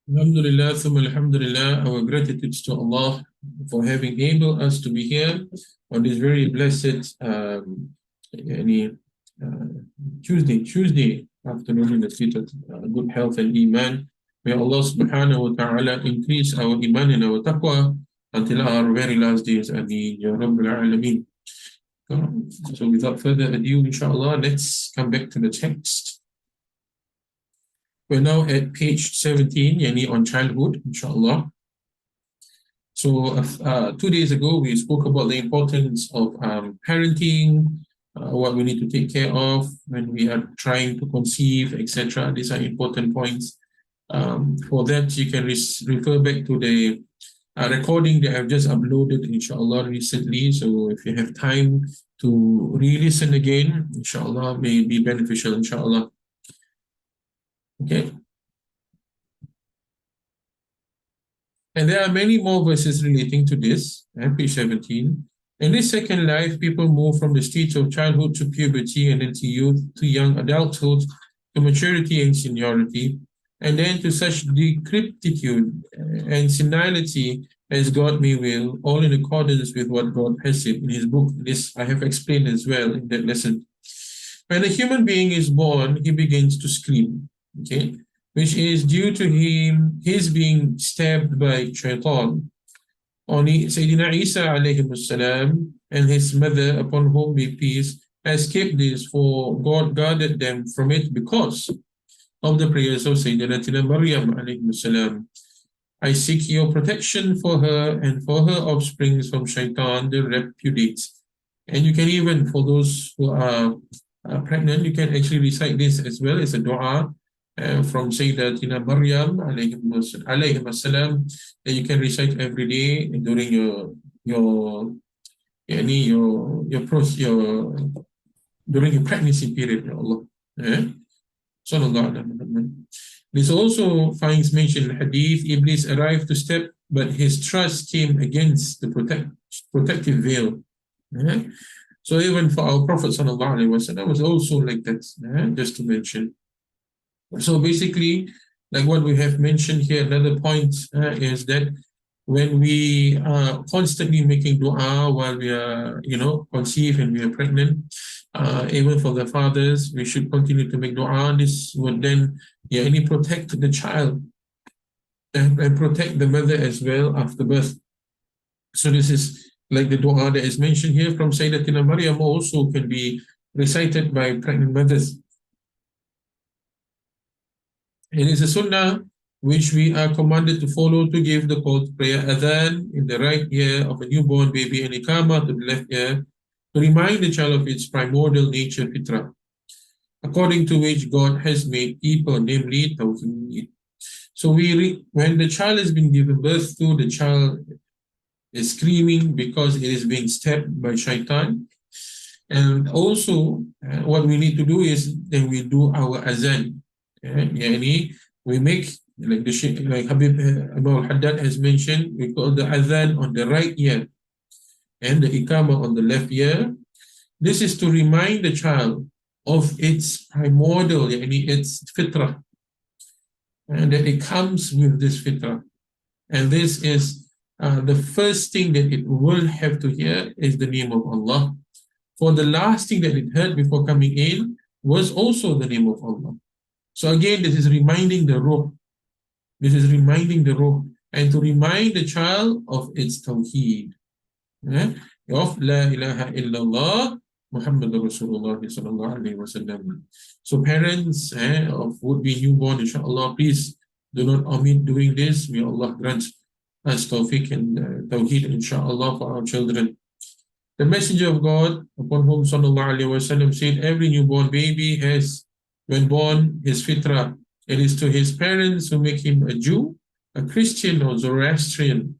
Alhamdulillah, thumma alhamdulillah, our gratitude to Allah for having able us to be here on this very blessed yani, uh, Tuesday afternoon in the state of good health and iman. May Allah subhanahu wa ta'ala increase our iman and our taqwa until our very last days. Ameen. Ya Rabbil Alameen. So without further ado, inshallah, let's come back to the text. We're now at page 17, yani on childhood, inshallah. So 2 days ago, we spoke about the importance of parenting, what we need to take care of when we are trying to conceive, etc. These are important points. For that, you can refer back to the recording that I've just uploaded, inshallah, recently. So if you have time to re-listen again, inshallah, may be beneficial, inshallah. Okay. And there are many more verses relating to this, page 17. In this second life, people move from the stage of childhood to puberty, and then to youth, to young adulthood, to maturity and seniority, and then to such decrepitude and senility as God may will, all in accordance with what God has said in His book. This I have explained as well in that lesson. When a human being is born, he begins to scream, okay, which is due to his being stabbed by shaitan. Only Sayyidina Isa alayhi salam and his mother, upon whom be peace, escaped this, for God guarded them from it because of the prayers of Sayyidina Maryam alayhi salam. I seek your protection for her and for her offspring from shaitan, the repudiates. And you can even, for those who are pregnant, you can actually recite this as well as a dua from Sayyidatina Maryam alayhi salam that you can recite every day during your during your pregnancy period, Ya Allah. Sallallahu alaihi wasallam. This also finds mention in Hadith. Iblis arrived to step, but his trust came against the protective veil. So even for our Prophet sallallahu alaihi wasallam was also like that. Just to mention. So basically, like what we have mentioned here, another point is that when we are constantly making dua while we are, conceived and we are pregnant, even for the fathers, we should continue to make dua. This would then protect the child and protect the mother as well after birth. So this is like the dua that is mentioned here from Sayyidatina Maryam also can be recited by pregnant mothers. It is a sunnah which we are commanded to follow to give the call to prayer adhan in the right ear of a newborn baby and iqamah to the left ear to remind the child of its primordial nature, fitrah, according to which God has made people, namely tawheed. So when the child has been given birth to, the child is screaming because it is being stabbed by shaitan. And also, what we need to do is then we do our azan. We make, like Habib Abu al-Haddad has mentioned, we call the azan on the right ear and the iqamah on the left ear. This is to remind the child of its primordial, its fitrah, and that it comes with this fitrah. And this is the first thing that it will have to hear is the name of Allah. For the last thing that it heard before coming in was also the name of Allah. So again, this is reminding the ruh. This is reminding the ruh. And to remind the child of its tawheed. Of La ilaha illallah Muhammadur Rasulullah sallallahu alayhi wa sallam. So parents of would-be newborn, inshallah, please do not omit doing this. May Allah grant us tawfiq and tawheed, inshallah, for our children. The Messenger of God, upon whom sallallahu alayhi wa sallam said, every newborn baby has, when born, his fitrah. It is to his parents who make him a Jew, a Christian, or Zoroastrian.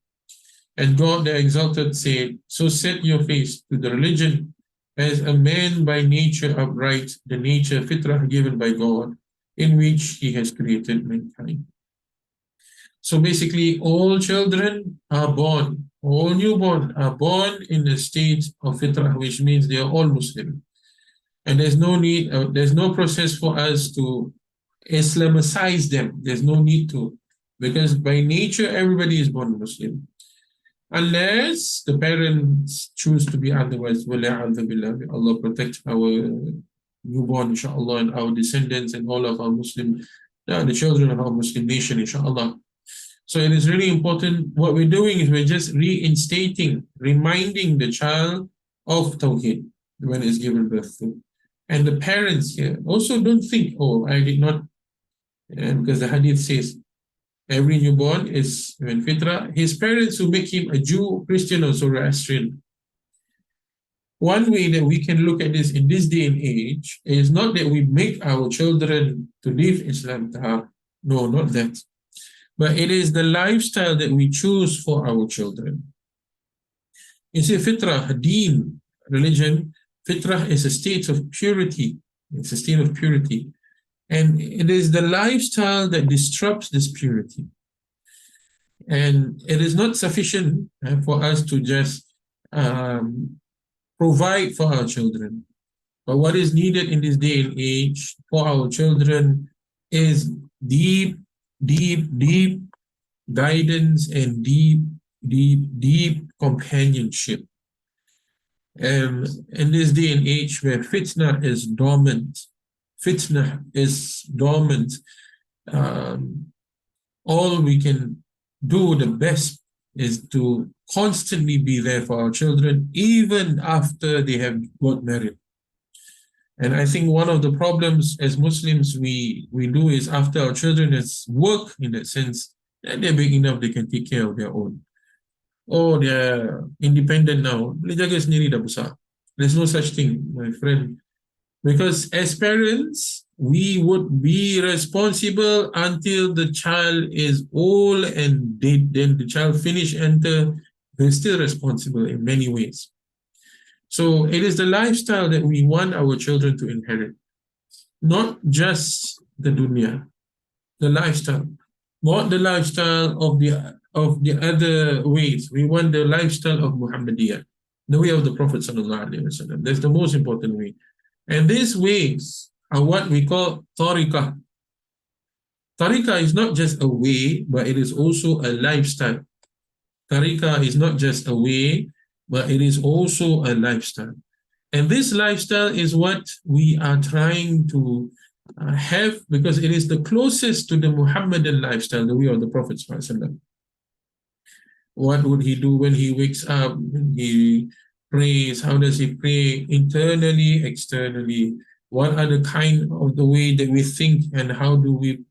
And God the Exalted said, so set your face to the religion as a man by nature upright, the nature fitrah given by God, in which he has created mankind. So basically, all children are born, all newborn are born in the state of fitrah, which means they are all Muslim. And there's no need, there's no process for us to Islamicize them. There's no need to. because by nature everybody is born Muslim. Unless the parents choose to be otherwise, Allah protect our newborn, inshallah, and our descendants and all of our Muslim, the children of our Muslim nation, inshallah. So it is really important. What we're doing is we're just reinstating, reminding the child of Tawheed when it's given birth to. And the parents here also don't think, oh, I did not, because the hadith says, every newborn is when fitra, his parents will make him a Jew, Christian, or Zoroastrian. One way that we can look at this in this day and age is not that we make our children to live Islam. No, not that. But it is the lifestyle that we choose for our children. You see, fitrah, deen, religion, fitrah is a state of purity. It's a state of purity. And it is the lifestyle that disrupts this purity. And it is not sufficient for us to just provide for our children. But what is needed in this day and age for our children is deep guidance and deep companionship. And in this day and age where fitna is dormant, all we can do the best is to constantly be there for our children, even after they have got married. And I think one of the problems as Muslims we do is after our children has work in that sense, and they're big enough, they can take care of their own. Oh, they're independent now. Boleh jaga sendiri dah besar. There's no such thing, my friend. Because as parents, we would be responsible until the child is old and then the child enter, they're still responsible in many ways. So it is the lifestyle that we want our children to inherit, not just the dunya, the lifestyle, not the lifestyle of the other ways. We want the lifestyle of Muhammadiyah, the way of the Prophet sallallahu alaihi wasallam. That's the most important way. And these ways are what we call tariqah. Tariqah is not just a way, but it is also a lifestyle. Tariqah is not just a way, but it is also a lifestyle. And this lifestyle is what we are trying to have, because it is the closest to the Muhammadan lifestyle, the way of the Prophet sallallahu alaihi wasallam. What would he do when he wakes up? He prays. How does he pray? Internally, externally. What are the kind of the way that we think, and how do we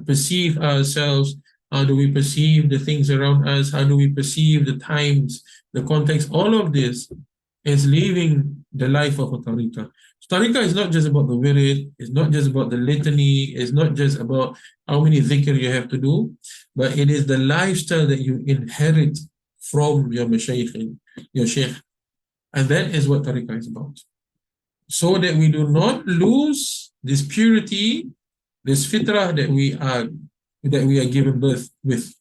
perceive ourselves? How do we perceive the things around us? How do we perceive the times, the context? All of this is living the life of a tariqah. Tariqah is not just about the wirid, it's not just about the litany, it's not just about how many dhikr you have to do, but it is the lifestyle that you inherit from your mashayikh, your sheikh. And that is what tariqah is about. So that we do not lose this purity, this fitrah that we are given birth with.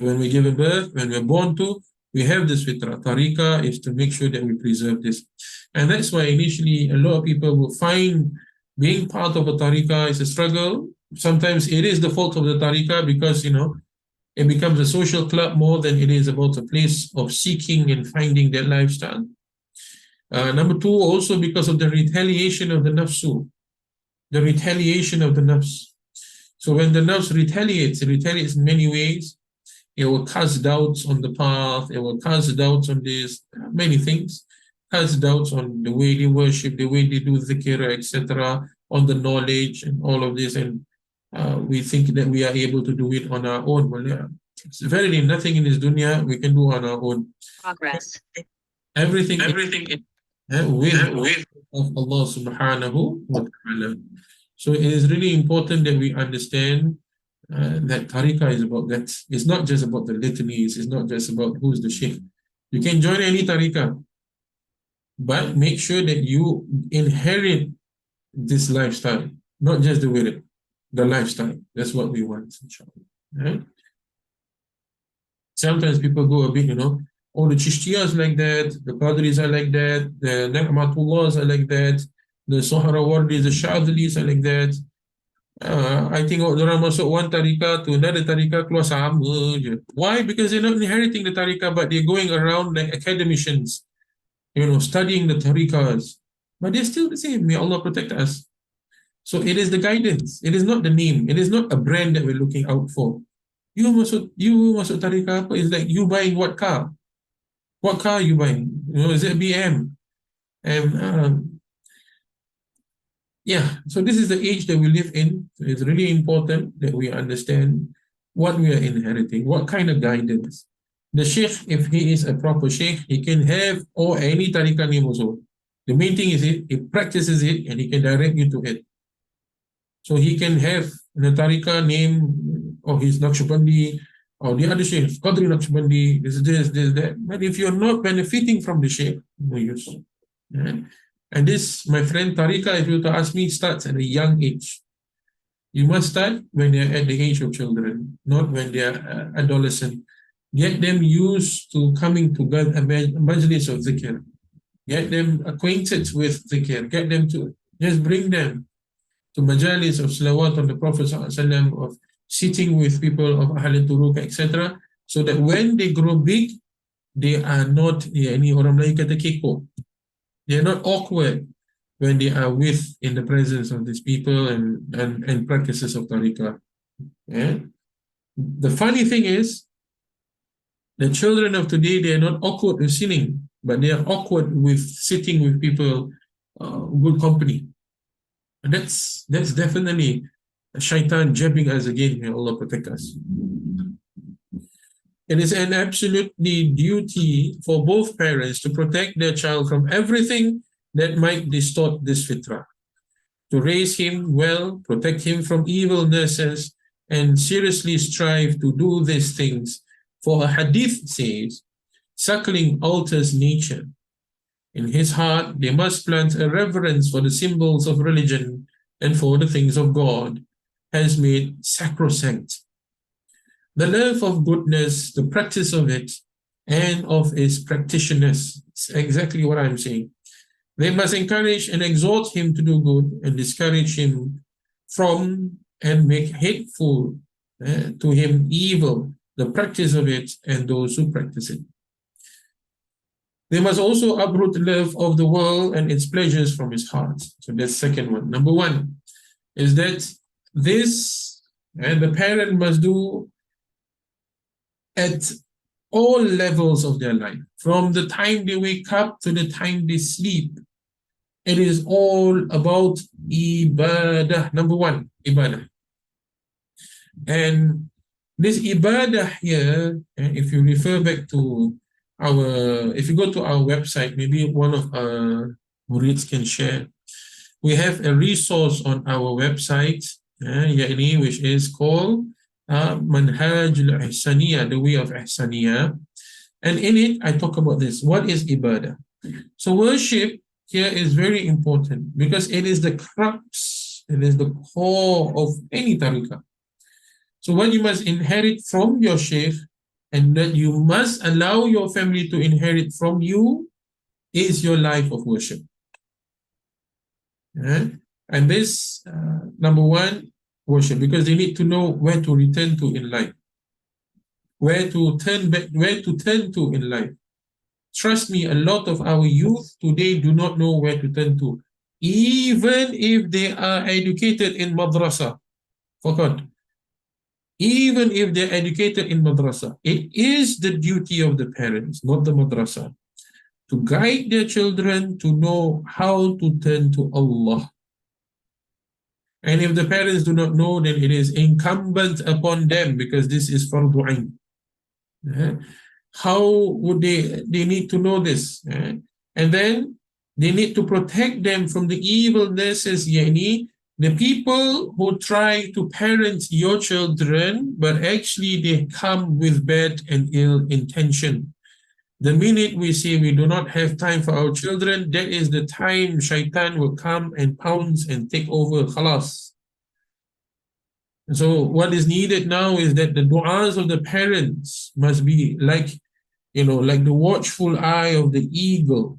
When we're given birth, when we're born to, we have this fitrah. Tariqah is to make sure that we preserve this. And that's why initially a lot of people will find being part of a tariqah is a struggle. Sometimes it is the fault of the tariqah because, it becomes a social club more than it is about a place of seeking and finding that lifestyle. Number two, also because of the retaliation of the nafsu. The retaliation of the nafs. So when the nafs retaliates, it retaliates in many ways. It will cast doubts on the path. It will cast doubts on this, many things. Cast doubts on the way they worship, the way they do dhikr, etc., on the knowledge and all of this. And we think that we are able to do it on our own. Well, yeah, it's verily nothing in this dunya we can do on our own. Progress. Everything with of Allah subhanahu wa ta'ala. So it is really important that we understand that tariqah is about that. It's not just about the litanies. It's not just about who's the sheikh. You can join any tariqah, but make sure that you inherit this lifestyle, not just the wirid, the lifestyle. That's what we want, inshallah. Right? Sometimes people go a bit, the Chishtiyas like that, the Qadris are like that, the Na'matullahs are like that, the Sohrawardis, the Shadlis are like that. I tengok orang masuk one tarikah to another tarikah keluar sama je. Why? Because they're not inheriting the tarikah, but they're going around like academicians, studying the tariqahs. But they're still the same. May Allah protect us. So it is the guidance. It is not the name. It is not a brand that we're looking out for. You masuk tariqah apa? It's like you buying what car? What car are you buying? Is it a BM? And yeah, so this is the age that we live in. So it's really important that we understand what we are inheriting, what kind of guidance. The sheikh, if he is a proper sheikh, he can have or any tariqah name also. The main thing is he practices it and he can direct you to it. So he can have the tariqah name of his Naqshbandi or the other sheikh, Qadri Naqshbandi, this, that. But if you're not benefiting from the sheikh, no use. Yeah. And this, my friend, tariqah, if you were to ask me, starts at a young age. You must start when they're at the age of children, not when they're adolescent. Get them used to coming to a majlis of zikr. Get them acquainted with zikr. Get them to just bring them to majalis of salawat on the Prophet ﷺ, of sitting with people of Ahl Turuq, etc. So that when they grow big, they are not, any orang Melayu kata kepo. They are not awkward when they are in the presence of these people and practices of tariqah. Yeah? The funny thing is, the children of today, they are not awkward with sinning, but they are awkward with sitting with people, good company. And that's definitely shaitan jabbing us again. May Allah protect us. It is an absolutely duty for both parents to protect their child from everything that might distort this fitrah, to raise him well, protect him from evil nurses, and seriously strive to do these things. For a hadith says, suckling alters nature. In his heart, they must plant a reverence for the symbols of religion and for the things of God, has made sacrosanct. The love of goodness, the practice of it, and of its practitioners. It's exactly what I'm saying. They must encourage and exhort him to do good and discourage him from and make hateful to him evil, the practice of it, and those who practice it. They must also uproot love of the world and its pleasures from his heart. So that's second one. Number one is that this, and the parent must do at all levels of their life, from the time they wake up to the time they sleep. It is all about ibadah. Number one, ibadah. And this ibadah here, if you refer back to if you go to our website, maybe one of our murids can share. We have a resource on our website, which is called Manhaj al-Ihsaniyah, the way of Ihsaniyah. And in it, I talk about this. What is ibadah? So worship here is very important because it is the crux, it is the core of any tariqah. So what you must inherit from your sheikh and that you must allow your family to inherit from you is your life of worship. And this, number one, worship, because they need to know where to return to in life, where to turn to in life. Trust me, a lot of our youth today do not know where to turn to, even if they are educated in madrasa. Forgot. Even if they're educated in madrasa, it is the duty of the parents, not the madrasa, to guide their children to know how to turn to Allah. And if the parents do not know, then it is incumbent upon them, because this is fardu ain. How would they need to know this? And then they need to protect them from the evil nurses, yani the people who try to parent your children, but actually they come with bad and ill intention. The minute we say we do not have time for our children, that is the time shaitan will come and pounce and take over. Khalas. So what is needed now is that the du'as of the parents must be like the watchful eye of the eagle.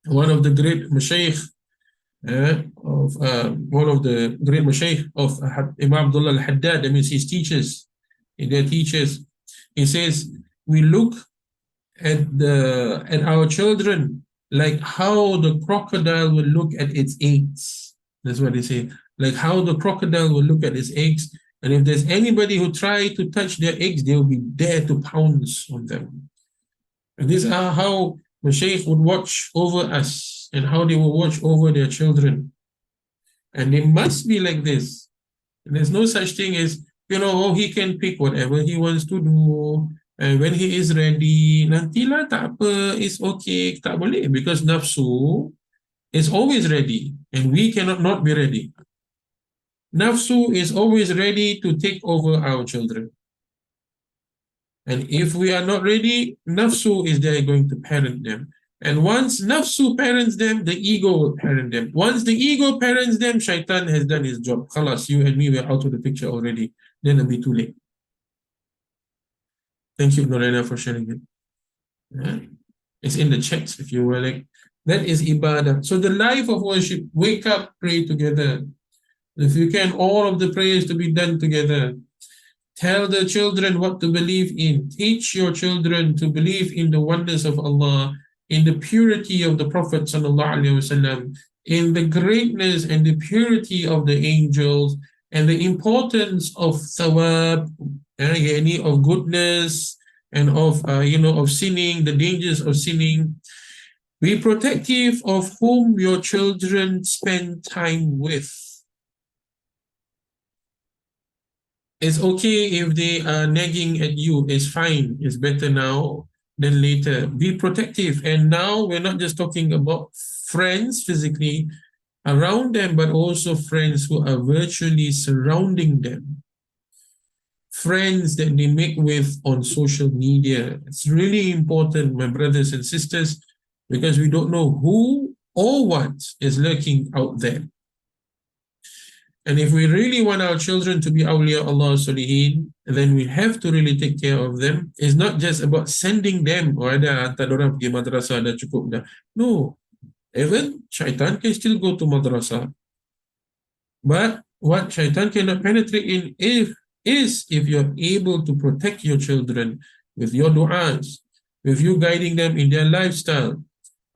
One of the great mashayikh, of one of the great mashaykh of Imam Abdullah al-Haddad, that means his teachers, their teachers. He says, we look at our children like how the crocodile will look at its eggs. That's what they say. Like how the crocodile will look at its eggs, and if there's anybody who try to touch their eggs, they will be there to pounce on them. And these are how the Shaykh would watch over us and how they will watch over their children. And they must be like this. And there's no such thing as, oh, he can pick whatever he wants to do. And when he is ready, nantilah tak apa, it's okay, tak boleh. Because nafsu is always ready and we cannot not be ready. Nafsu is always ready to take over our children. And if we are not ready, nafsu is there going to parent them. And once nafsu parents them, the ego will parent them. Once the ego parents them, shaitan has done his job. Khalas, you and me were out of the picture already. Then it'll be too late. Thank you, Norena, for sharing it. Yeah. It's in the chats if you were like, that is ibadah. So the life of worship, wake up, pray together. If you can, all of the prayers to be done together. Tell the children what to believe in. Teach your children to believe in the wonders of Allah, in the purity of the Prophet ﷺ, in the greatness and the purity of the angels, and the importance of thawab, of goodness, and of sinning, the dangers of sinning. Be protective of whom your children spend time with. It's okay if they are nagging at you. It's fine. It's better now than later. Be protective. And now we're not just talking about friends physically around them, but also friends who are virtually surrounding them. Friends that they make with on social media. It's really important, my brothers and sisters, because we don't know who or what is lurking out there. And if we really want our children to be awliya Allah Salihin, then we have to really take care of them. It's not just about sending them, hantar orang pergi madrasah, dah cukup dah. No, even shaitan can still go to madrasah. But what shaitan cannot penetrate in is if you're able to protect your children with your du'as, with you guiding them in their lifestyle,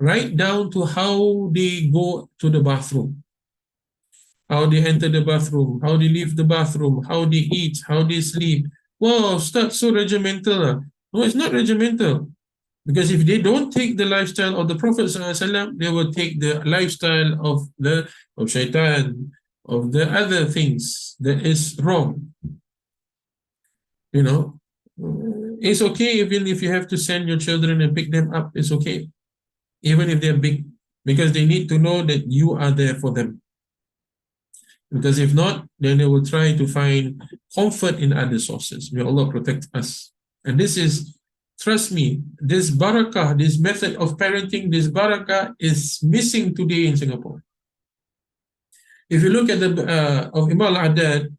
right down to how they go to the bathroom, how they enter the bathroom, how they leave the bathroom, how they eat, how they sleep. Wow, start so regimental. No, it's not regimental. Because if they don't take the lifestyle of the Prophet ﷺ, they will take the lifestyle of shaitan, of the other things that is wrong. It's okay even if you have to send your children and pick them up. It's okay, even if they're big, because they need to know that you are there for them. Because if not, then they will try to find comfort in other sources. May Allah protect us. And this is, trust me, this barakah, this method of parenting, this barakah is missing today in Singapore. If you look at the of Imam al-Haddad,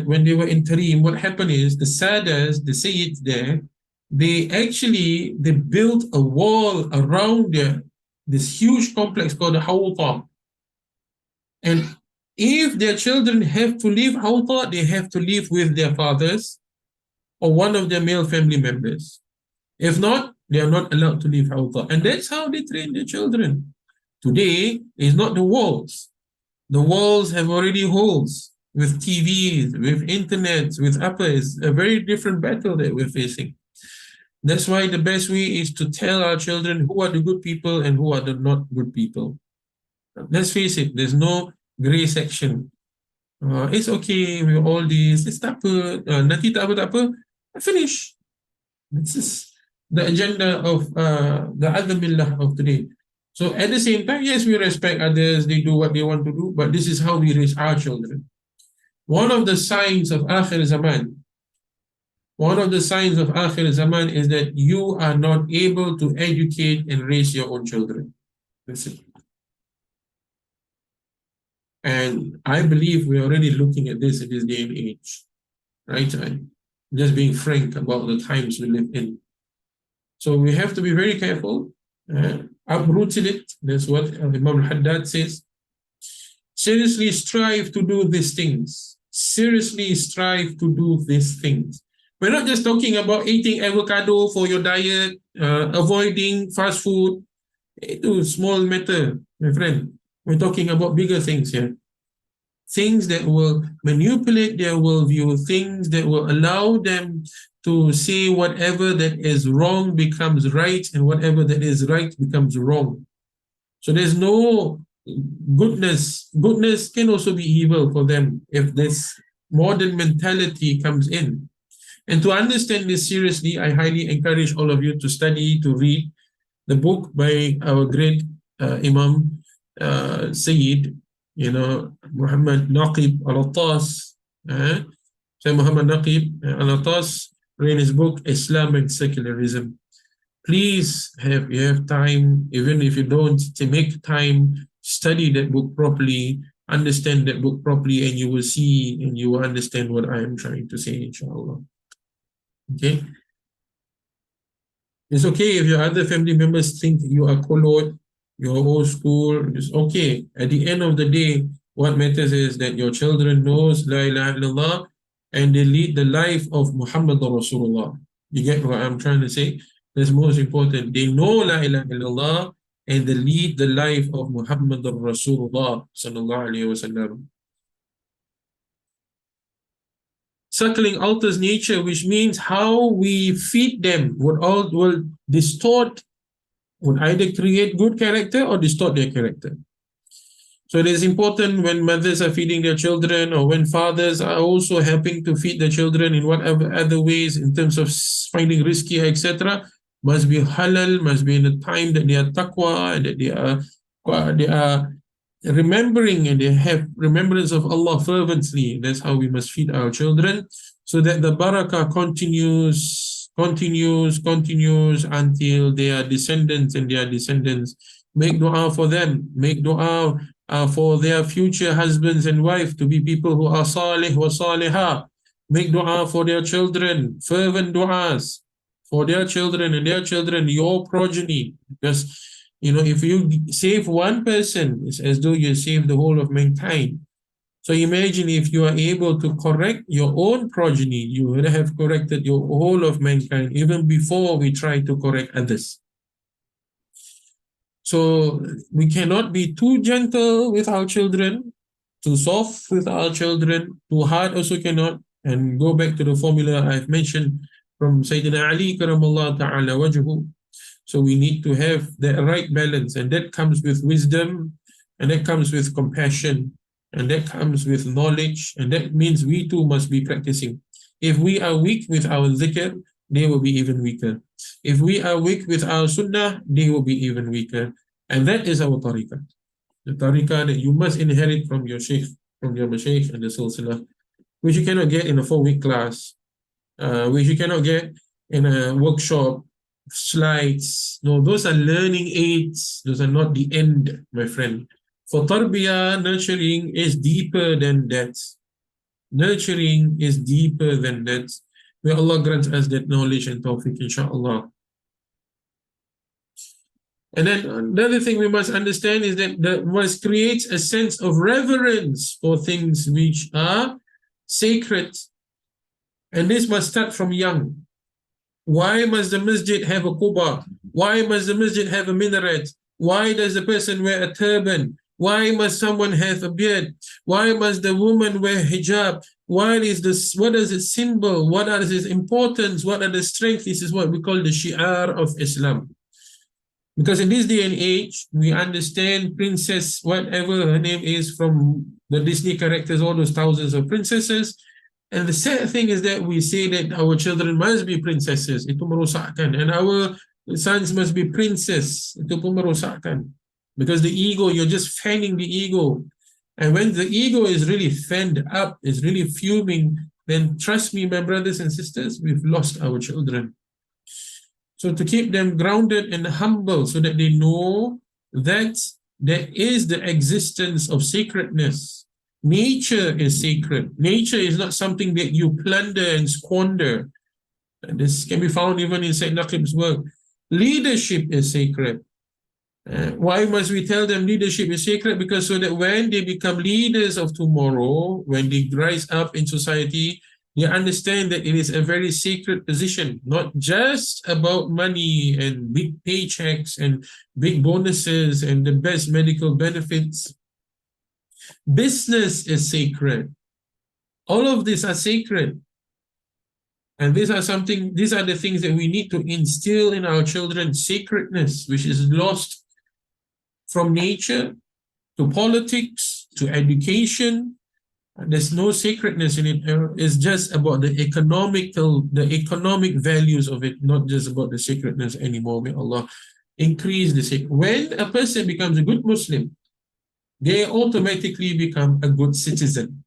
when they were in Tarim, what happened is the Sadas, the Sayyids there, they built a wall around this huge complex called the Hawta. And if their children have to leave Hawta, they have to live with their fathers or one of their male family members. If not, they are not allowed to leave Hawta. And that's how they train their children. Today is not the walls. The walls have already holes with TVs, with internet, with uppers, a very different battle that we're facing. That's why the best way is to tell our children who are the good people and who are the not good people. Let's face it, there's no gray section. It's okay with all this. It's tak apa. Nanti tak apa. Finish. This is the agenda of the other millah of today. So at the same time, yes, we respect others. They do what they want to do. But this is how we raise our children. One of the signs of Akhir Zaman is that you are not able to educate and raise your own children. That's it. And I believe we're already looking at this in this day and age, right? I'm just being frank about the times we live in. So we have to be very careful. uprooted it. That's what Imam al-Haddad says. Seriously strive to do these things. Seriously strive to do these things. We're not just talking about eating avocado for your diet, avoiding fast food. It is small matter, my friend. We're talking about bigger things here. Things that will manipulate their worldview, things that will allow them to say whatever that is wrong becomes right and whatever that is right becomes wrong. So there's no goodness. Goodness can also be evil for them if this modern mentality comes in. And to understand this seriously, I highly encourage all of you to study, to read the book by our great Imam Sayyid, Muhammad Naqib al-Attas. Sayyid Muhammad Naqib al-Attas, in his book, Islam and Secularism. Please, if you have time, even if you don't, to make time, study that book properly, understand that book properly, and you will see and you will understand what I am trying to say, inshallah. Okay? It's okay if your other family members think you are colored, you're old school, it's okay. At the end of the day, what matters is that your children knows La ilaha illallah and they lead the life of Muhammad Rasulullah. You get what I'm trying to say? That's most important. They know La ilaha illallah and they lead the life of Muhammad Rasulullah sallallahu alayhi wa sallam. Circling alters nature, which means how we feed them will distort, would either create good character or distort their character. So it is important when mothers are feeding their children or when fathers are also helping to feed their children in whatever other ways in terms of finding rizki, etc. Must be halal, must be in the time that they are taqwa and that they are remembering and they have remembrance of Allah fervently. That's how we must feed our children so that the barakah continues until their descendants and their descendants. Make dua for them. Make dua for their future husbands and wife to be people who are salih wa salihah. Make dua for their children, fervent duas for their children and their children, your progeny. Because if you save one person, it's as though you save the whole of mankind. So imagine if you are able to correct your own progeny, you would have corrected your whole of mankind even before we try to correct others. So we cannot be too gentle with our children, too soft with our children, too hard also cannot. And go back to the formula I've mentioned from Sayyidina Ali karamallahu ta'ala wajhu. So we need to have the right balance, and that comes with wisdom, and that comes with compassion, and that comes with knowledge, and that means we too must be practicing. If we are weak with our zikr, they will be even weaker. If we are weak with our sunnah, they will be even weaker. And that is our tariqah. The tariqah that you must inherit from your shaykh, from your mashaykh and the silsilah, which you cannot get in a 4-week class, which you cannot get in a workshop, slides. No, those are learning aids. Those are not the end, my friend. For tarbiyah, nurturing is deeper than that. Nurturing is deeper than that. May Allah grant us that knowledge and tawfiq, inshaAllah. And then another thing we must understand is that must create a sense of reverence for things which are sacred. And this must start from young. Why must the masjid have a quba? Why must the masjid have a minaret? Why does the person wear a turban? Why must someone have a beard? Why must the woman wear hijab? What is its symbol? What is its importance? What are the strengths? This is what we call the shi'ar of Islam. Because in this day and age, we understand princess, whatever her name is from the Disney characters, all those thousands of princesses. And the sad thing is that we say that our children must be princesses. Itu merosakkan. And our sons must be princes. Itu pun merosakkan. Because the ego, you're just fanning the ego. And when the ego is really fanned up, is really fuming, then trust me, my brothers and sisters, we've lost our children. So to keep them grounded and humble so that they know that there is the existence of sacredness. Nature is sacred. Nature is not something that you plunder and squander. And this can be found even in Sayyid Naqib's work. Leadership is sacred. Why must we tell them leadership is sacred? Because so that when they become leaders of tomorrow, when they rise up in society, they understand that it is a very sacred position, not just about money and big paychecks and big bonuses and the best medical benefits. Business is sacred. All of these are sacred. And these are the things that we need to instill in our children, sacredness, which is lost from nature to politics to education. There's no sacredness in it. It's just about the economic values of it, not just about the sacredness anymore. May Allah increase the sacred. When a person becomes a good Muslim, they automatically become a good citizen.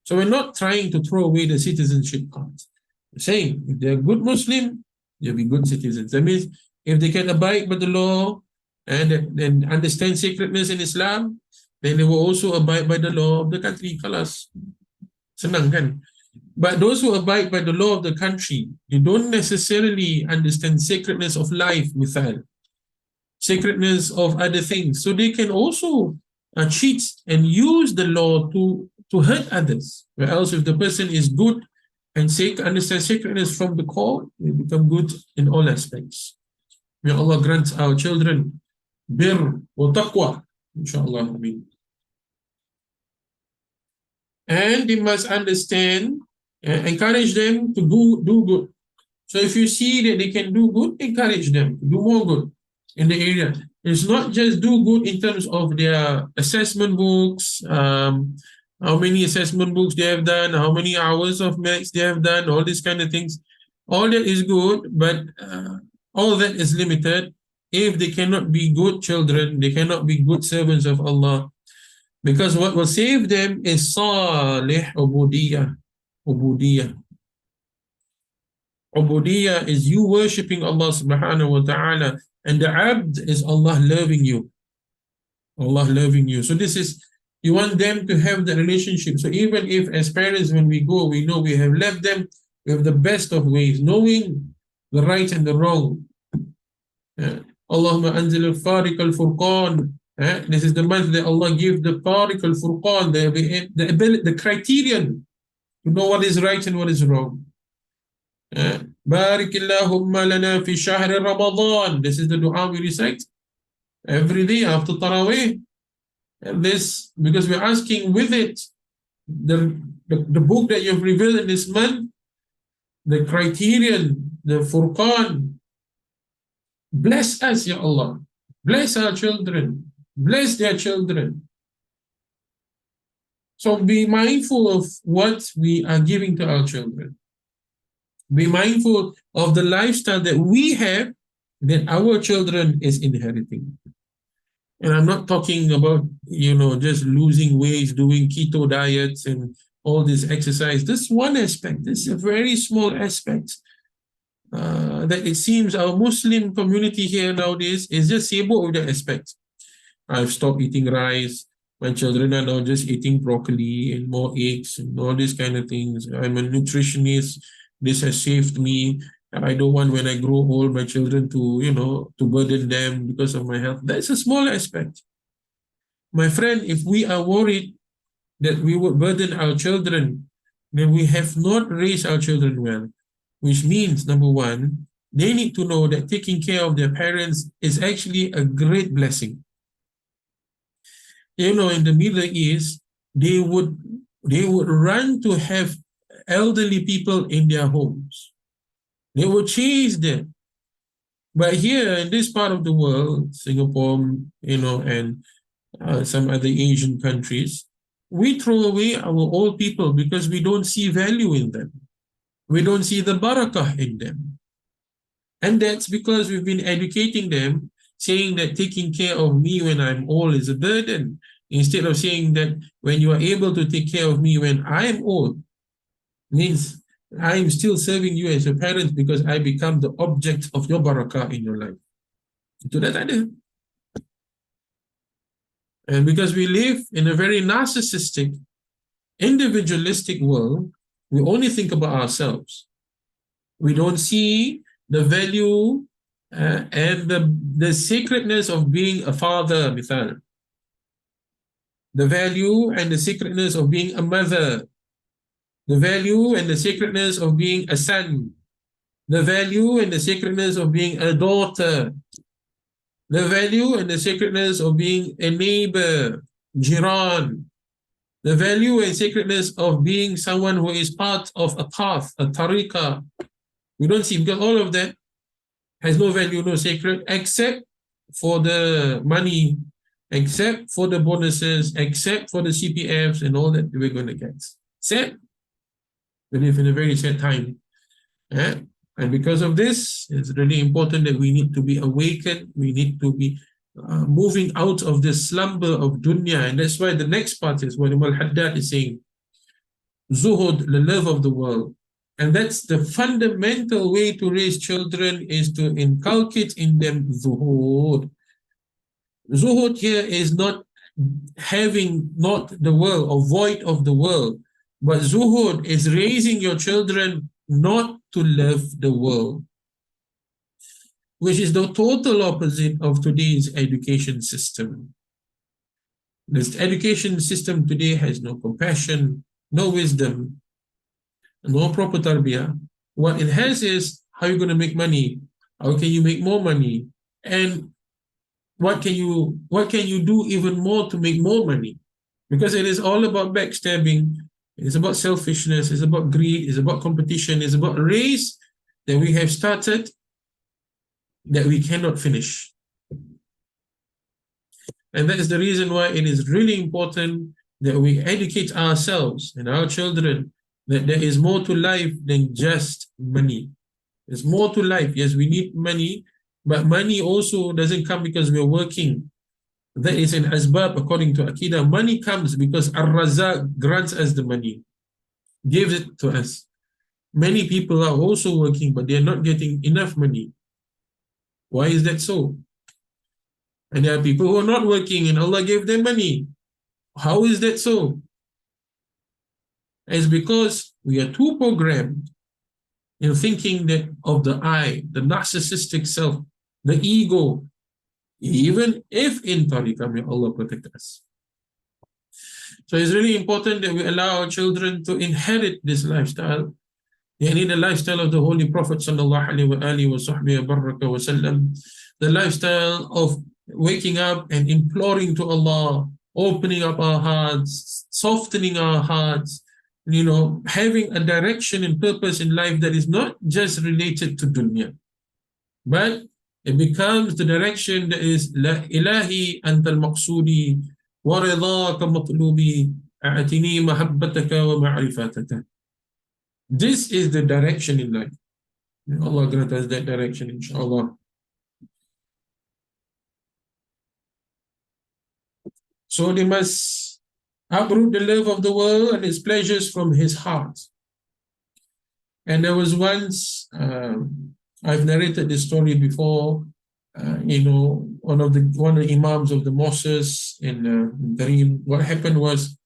So we're not trying to throw away the citizenship cards. We're saying if they're a good Muslim, they'll be good citizens. That means if they can abide by the law and understand sacredness in Islam, then they will also abide by the law of the country. Kalas. Senang kan? But those who abide by the law of the country, they don't necessarily understand sacredness of life, mithal, sacredness of other things. So they can also cheat and use the law to hurt others. Whereas if the person is good and understands sacredness from the core, they become good in all aspects. May Allah grant our children bir wa taqwa, inshallah. And they must understand, encourage them to do good. So if you see that they can do good, encourage them to do more good in the area. It's not just do good in terms of their assessment books, how many assessment books they have done, how many hours of maths they have done, all these kind of things. All that is good, but all that is limited. If they cannot be good children, they cannot be good servants of Allah. Because what will save them is salih ubudiyah. Ubudiyah. Ubudiyah is you worshipping Allah subhanahu wa ta'ala, and the abd is Allah loving you. Allah loving you. So this is, you want them to have the relationship. So even if as parents when we go, we know we have left them with the best of ways, knowing the right and the wrong. Allahumma anzil al-fariq al-furqan. This is the month that Allah gives the tariq al-furqan, the criterion to know what is right and what is wrong. Barik Allahumma lana fi shahr Ramadan. This is the dua we recite every day after Taraweeh. And this, because we're asking with it, the book that you've revealed in this month, the criterion, the Furqan. Bless us, Ya Allah. Bless our children. Bless their children. So be mindful of what we are giving to our children. Be mindful of the lifestyle that we have that our children is inheriting. And I'm not talking about, just losing weight, doing keto diets and all this exercise. This one aspect, this is a very small aspect that it seems our Muslim community here nowadays is just able with that aspect. I've stopped eating rice. My children are now just eating broccoli and more eggs and all these kind of things. I'm a nutritionist. This has saved me. I don't want when I grow old my children to burden them because of my health. That's a small aspect. My friend, if we are worried that we would burden our children, then we have not raised our children well. Which means, number one, they need to know that taking care of their parents is actually a great blessing. In the Middle East, they would run to have elderly people in their homes. They would chase them. But here in this part of the world, Singapore, and some other Asian countries, we throw away our old people because we don't see value in them. We don't see the barakah in them. And that's because we've been educating them, saying that taking care of me when I'm old is a burden, instead of saying that when you are able to take care of me when I'm old, means I'm still serving you as a parent because I become the object of your barakah in your life. Itu dah tak ada. And because we live in a very narcissistic, individualistic world, we only think about ourselves. We don't see the value and the sacredness of being a father, مثال. The value and the sacredness of being a mother, the value and the sacredness of being a son, the value and the sacredness of being a daughter, the value and the sacredness of being a neighbor, jiran, the value and sacredness of being someone who is part of a path, a tariqah. We don't see, because all of that has no value, no sacred, except for the money, except for the bonuses, except for the CPFs and all that we're going to get. Sad. We live in a very sad time. Eh? And because of this, it's really important that we need to be awakened. We need to be moving out of the slumber of dunya. And that's why the next part is what Imam Haddad is saying. Zuhud, the love of the world. And that's the fundamental way to raise children, is to inculcate in them zuhud. Zuhud here is not having not the world or void of the world, but zuhud is raising your children not to love the world, which is the total opposite of today's education system. This education system today has no compassion, no wisdom, no proper tarbiyah. What it has is how you're going to make money, how can you make more money, and what can you do even more to make more money? Because it is all about backstabbing, it's about selfishness, it's about greed, it's about competition, it's about a race that we have started that we cannot finish. And that is the reason why it is really important that we educate ourselves and our children that there is more to life than just money. There's more to life. Yes, we need money, but money also doesn't come because we're working. That is an asbab according to Aqidah. Money comes because Ar-Razaq grants us the money, gives it to us. Many people are also working, but they're not getting enough money. Why is that so? And there are people who are not working and Allah gave them money. How is that so? It's because we are too programmed in thinking that of the I, the narcissistic self, the ego, even if in tariqah, may Allah protect us. So it's really important that we allow our children to inherit this lifestyle. They need the lifestyle of the Holy Prophet sallallahu alaihi wasallam, the lifestyle of waking up and imploring to Allah, opening up our hearts, softening our hearts, having a direction and purpose in life that is not just related to dunya, but it becomes the direction that is La ilahi antal maqsudi wa ridaka matlubi a'tini mahabbataka wa ma'rifataka. This is the direction in life. May Allah grant us that direction, inshallah. So they must uproot the love of the world and its pleasures from his heart. And there was once, I've narrated this story before, one of the imams of the mosques in Kareem. What happened was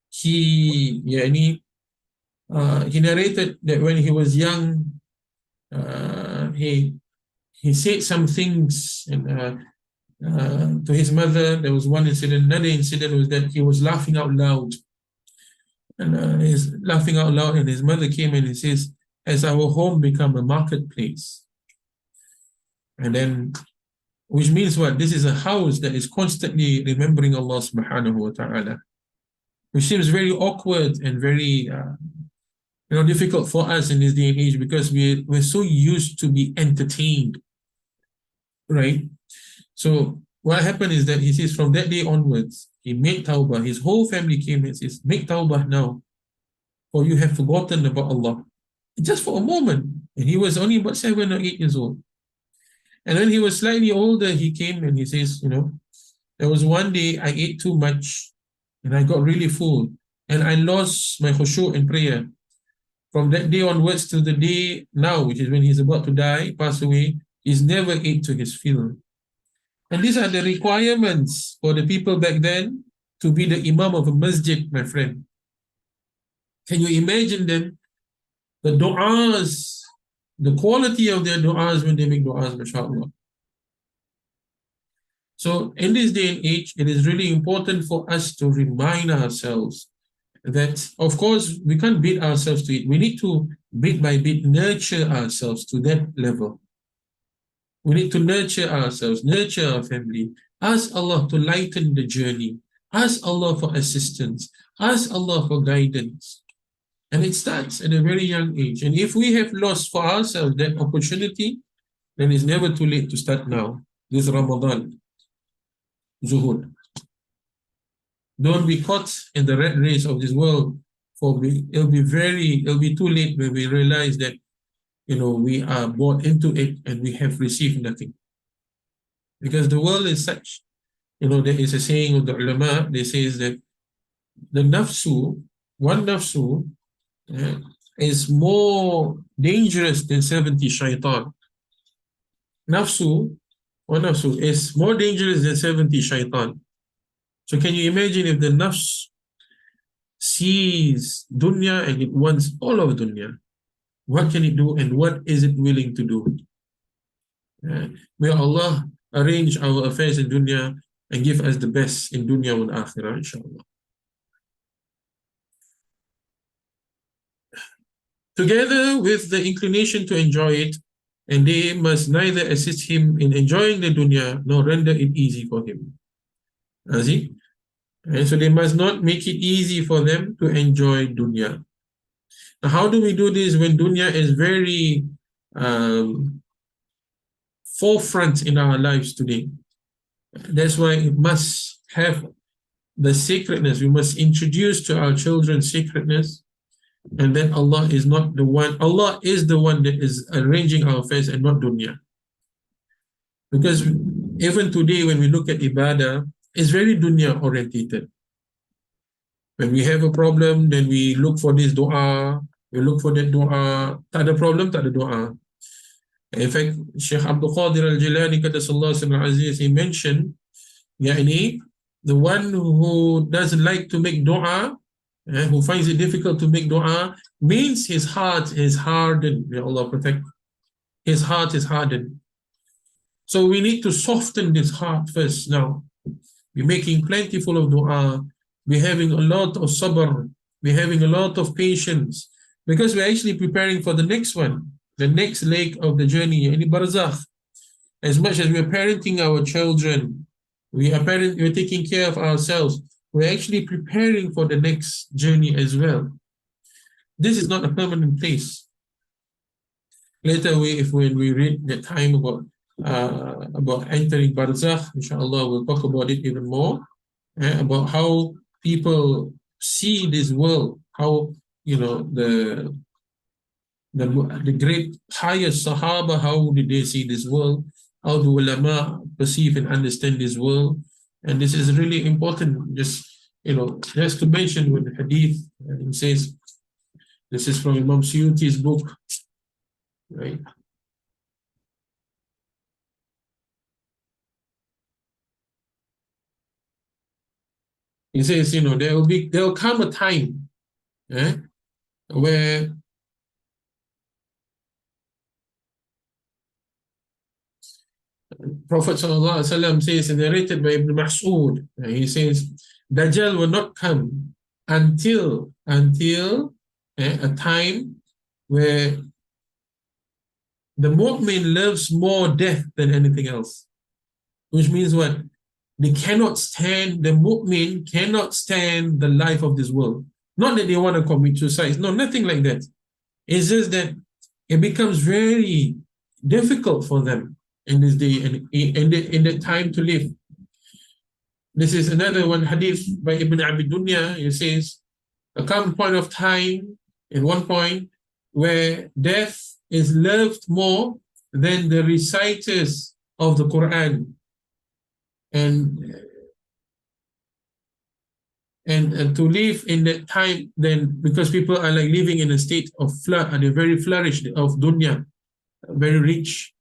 he narrated that when he was young, he said some things to his mother. There was one incident. Another incident was that he was laughing out loud. And he's laughing out loud, and his mother came in and says, "Has our home become a marketplace?" And then, which means what? This is a house that is constantly remembering Allah subhanahu wa ta'ala, which seems very awkward and very difficult for us in this day and age, because we're so used to be entertained, right? So what happened is that he says from that day onwards, he made tawbah. His whole family came and says, "Make tawbah now, for you have forgotten about Allah." Just for a moment. And he was only about 7 or 8 years old. And when he was slightly older, he came and he says, there was one day I ate too much and I got really full and I lost my khushu' in prayer. From that day onwards to the day now, which is when he's about to die, pass away, he's never ate to his fill. And these are the requirements for the people back then to be the imam of a masjid, my friend. Can you imagine them? The du'as the quality of their du'as when they make du'as, mashallah. So in this day and age, it is really important for us to remind ourselves that, of course, we can't beat ourselves to it. We need to, bit by bit, nurture ourselves to that level. We need to nurture ourselves, nurture our family, ask Allah to lighten the journey, ask Allah for assistance, ask Allah for guidance. And it starts at a very young age. And if we have lost for ourselves that opportunity, then it's never too late to start now. This Ramadan, Zuhud. Don't be caught in the rat race of this world. It'll be too late when we realize that, we are bought into it and we have received nothing. Because the world is such, there is a saying of the ulama, they say is that the nafsu, one nafsu, uh, is more dangerous than 70 shaitan. Nafsu, one nafsu is more dangerous than 70 shaitan. So can you imagine if the nafs sees dunya and it wants all of dunya? What can it do and what is it willing to do? May Allah arrange our affairs in dunya and give us the best in dunya and akhirah, inshallah. Together with the inclination to enjoy it, and they must neither assist him in enjoying the dunya nor render it easy for him. See? And so they must not make it easy for them to enjoy dunya. Now, how do we do this when dunya is very forefront in our lives today? That's why it must have the sacredness. We must introduce to our children sacredness, and then Allah is not the one. Allah is the one that is arranging our affairs and not dunya. Because even today, when we look at ibadah, it's very dunya orientated. When we have a problem, then we look for this dua, we look for that dua. Tak ada problem, tak ada dua. In fact, Sheikh Abdul Qadir al-Jilani, Qaddasallahu Sirruhu al-Aziz, he mentioned, yani, the one who doesn't like to make dua, who finds it difficult to make dua, means his heart is hardened. May Allah protect. His heart is hardened. So we need to soften this heart first now. We're making plentiful of dua. We're having a lot of sabr. We're having a lot of patience. Because we're actually preparing for the next one, the next leg of the journey, any barzakh. As much as we're parenting our children, we're taking care of ourselves, we're actually preparing for the next journey as well. This is not a permanent place. Later, when we read the time about entering barzakh, inshallah, we'll talk about it even more, about how people see this world, how, the great highest Sahaba, how did they see this world? How do ulama perceive and understand this world? And this is really important. Just to mention when the hadith it says, this is from Imam Suyuti's book, right? He says, there will come a time where Prophet ﷺ says, narrated by Ibn Mas'ud, he says, Dajjal will not come until a time where the mu'min loves more death than anything else. Which means what? The mu'min cannot stand the life of this world. Not that they want to commit suicide. No, nothing like that. It's just that it becomes very difficult for them in this day and in the time to live. This is another one hadith by Ibn Abi Dunya. He says, there comes a point of time, in one point, where death is loved more than the reciters of the Quran. And to live in that time, then, because people are like living in a state of flood, and they're very flourished of dunya, very rich.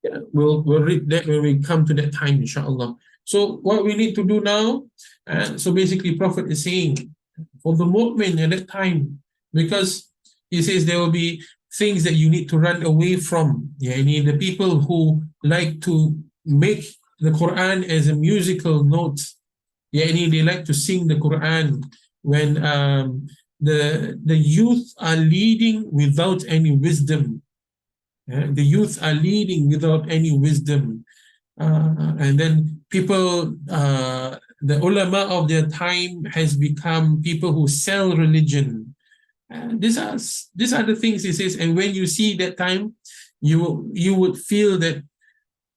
Yeah, we'll read that when we come to that time, inshallah. So what we need to do now, so basically Prophet is saying, for the mu'min at that time, because he says there will be things that you need to run away from. Yeah, the people who like to make the Quran as a musical note. Yeah, they like to sing the Quran when the youth are leading without any wisdom. The youth are leading without any wisdom. And then people, the ulama of their time has become people who sell religion. These are the things he says. And when you see that time, you would feel that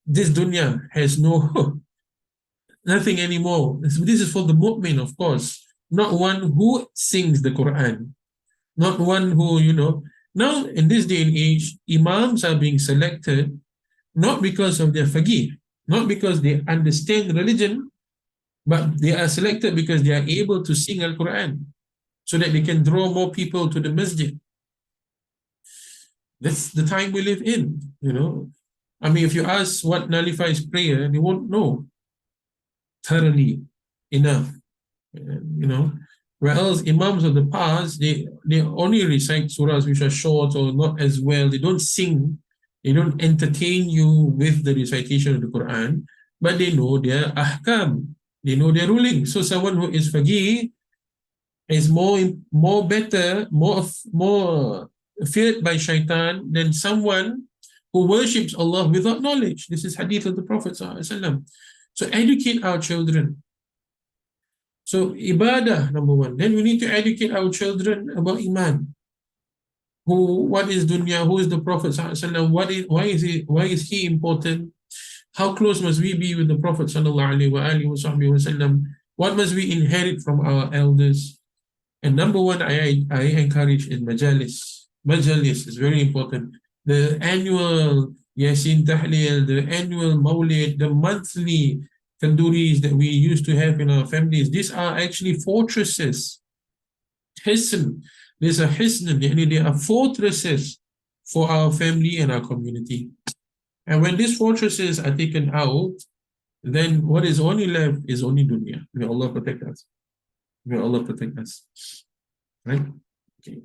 this dunya has no nothing anymore. This is for the mu'min, of course, not one who sings the Quran, not one who, now in this day and age, imams are being selected not because of their faqih, not because they understand religion, but they are selected because they are able to sing Al Quran so that they can draw more people to the masjid. That's the time we live in. I mean, if you ask what nullifies prayer, they won't know thoroughly enough. You know, whereas imams of the past, they only recite surahs which are short or not as well. They don't sing, they don't entertain you with the recitation of the Quran, but they know their ahkam, they know their ruling. So someone who is faqih is more better, more feared by shaitan than someone who worships Allah without knowledge. This is hadith of the Prophet ﷺ. So educate our children. So ibadah, number one. Then we need to educate our children about iman. What is dunya? Who is the Prophet ﷺ? Why is he important? How close must we be with the Prophet ﷺ? What must we inherit from our elders? And number one, I encourage is majalis. Majalis is very important. The annual Yasin Tahlil, the annual Mawlid, the monthly tanduris that we used to have in our families, these are actually fortresses. Hisn. There's a hisn, they are fortresses for our family and our community. And when these fortresses are taken out, then what is only left is only dunya. May Allah protect us. May Allah protect us. Right? Okay.